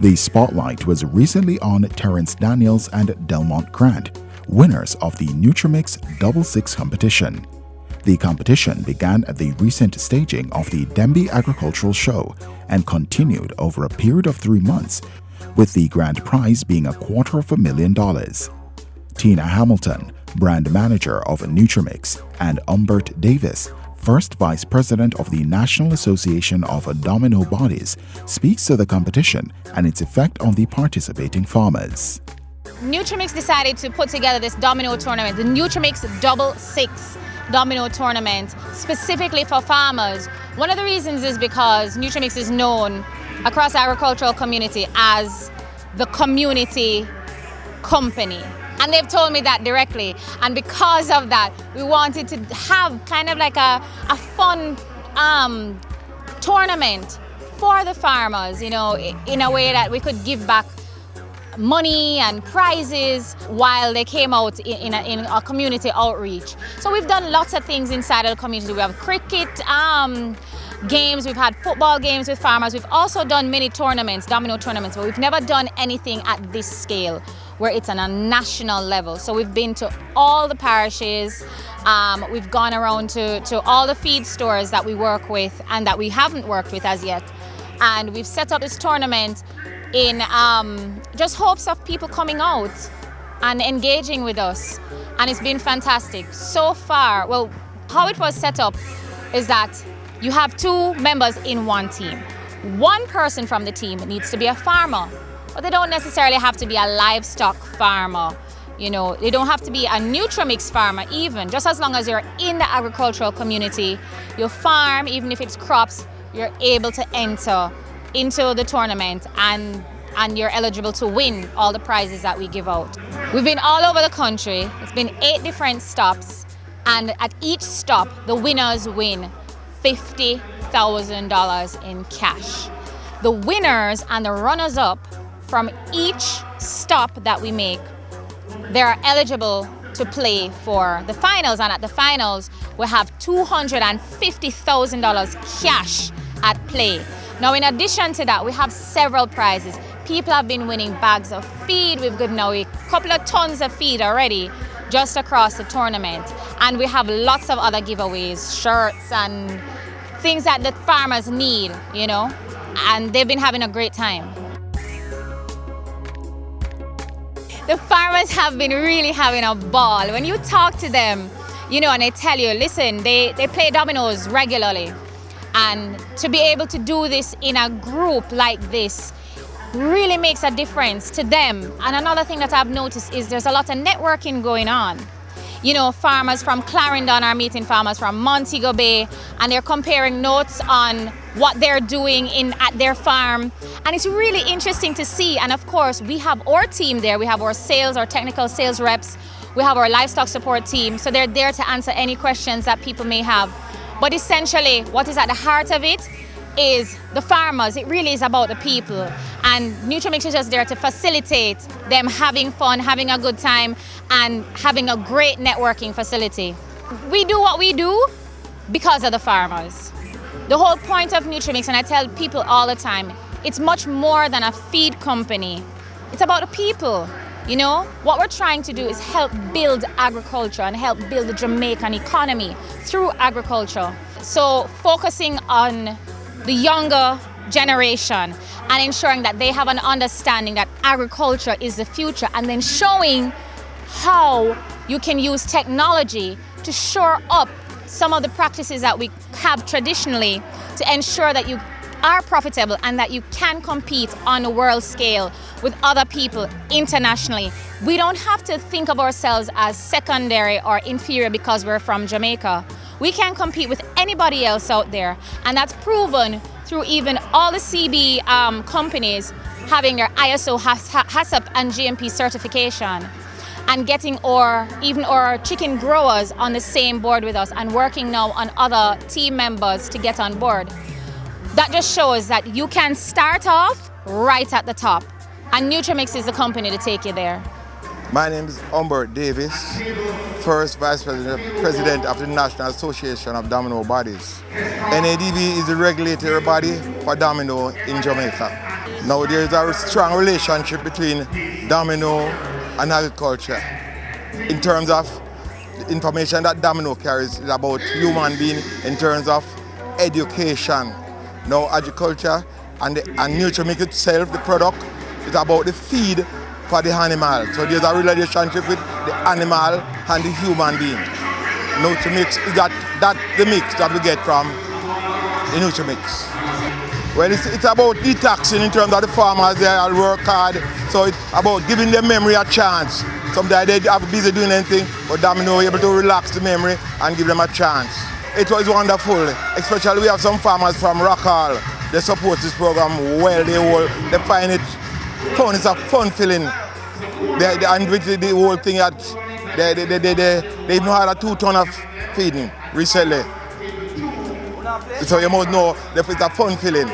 The spotlight was recently on Terrence Daniels and Delmont Grant, winners of the Nutramix Double Six competition. The competition began at the recent staging of the Denby Agricultural Show and continued over a period of 3 months, with the grand prize being $250,000. Tina Hamilton, brand manager of Nutramix, and Humbert Davis, first vice president of the National Association of Domino Bodies, speaks to the competition and its effect on the participating farmers. Nutramix decided to put together this domino tournament, the Nutramix Double Six domino tournament, specifically for farmers. One of the reasons is because Nutramix is known across the agricultural community as the community company. And they've told me that directly. And because of that, we wanted to have kind of like a fun tournament for the farmers, in a way that we could give back money and prizes while they came out in a community outreach. So we've done lots of things inside of the community. We have cricket games, we've had football games with farmers. We've also done many tournaments, domino tournaments, but we've never done anything at this scale where it's on a national level. So we've been to all the parishes, we've gone around to all the feed stores that we work with and that we haven't worked with as yet. And we've set up this tournament in just hopes of people coming out and engaging with us. And it's been fantastic. So far, well, how it was set up is that you have 2 members in one team. One person from the team needs to be a farmer, but they don't necessarily have to be a livestock farmer. They don't have to be a Nutramix farmer even. Just as long as you're in the agricultural community, you farm, even if it's crops, you're able to enter into the tournament and you're eligible to win all the prizes that we give out. We've been all over the country. It's been 8 different stops, and at each stop, the winners win $50,000 in cash. The winners and the runners-up from each stop that we make, they're eligible to play for the finals, and at the finals, we have $250,000 cash at play. Now, in addition to that, we have several prizes. People have been winning bags of feed. We've given away a couple of tons of feed already just across the tournament. And we have lots of other giveaways, shirts and things that the farmers need, and they've been having a great time. The farmers have been really having a ball. When you talk to them, and they tell you, listen, they play dominoes regularly. And to be able to do this in a group like this really makes a difference to them. And another thing that I've noticed is there's a lot of networking going on. Farmers from Clarendon are meeting farmers from Montego Bay, and they're comparing notes on what they're doing at their farm. And it's really interesting to see. And of course, we have our team there. We have our technical sales reps. We have our livestock support team. So they're there to answer any questions that people may have. But essentially, what is at the heart of it is the farmers. It really is about the people. And Nutramix is just there to facilitate them having fun, having a good time, and having a great networking facility. We do what we do because of the farmers. The whole point of Nutramix, and I tell people all the time, it's much more than a feed company. It's about the people. What we're trying to do is help build agriculture and help build the Jamaican economy through agriculture. So focusing on the younger generation and ensuring that they have an understanding that agriculture is the future, and then showing how you can use technology to shore up some of the practices that we have traditionally to ensure that you are profitable and that you can compete on a world scale with other people internationally. We don't have to think of ourselves as secondary or inferior because we're from Jamaica. We can compete with anybody else out there, and that's proven through even all the CB companies having their ISO, HACCP and GMP certification, and getting even our chicken growers on the same board with us and working now on other team members to get on board. That just shows that you can start off right at the top, and Nutramix is the company to take you there. My name is Humbert Davis, first Vice President of the National Association of Domino Bodies. NADB is the regulatory body for domino in Jamaica. Now there is a strong relationship between Domino and agriculture in terms of the information that Domino carries is about human being in terms of education. Now agriculture and Nutramix itself, the product, is about the feed for the animal. So there's a relationship with the animal and the human being. Nutramix is that the mix that we get from the Nutramix. Well, it's about detoxing in terms of the farmers. They all work hard, so it's about giving their memory a chance. Sometimes they are busy doing anything, but Domino able to relax the memory and give them a chance. It was wonderful, especially we have some farmers from Rockall. They support this program well. They find it fun. It's a fun feeling. And with the whole thing that they even had a 2 ton of feeding recently. So you must know that it's a fun feeling.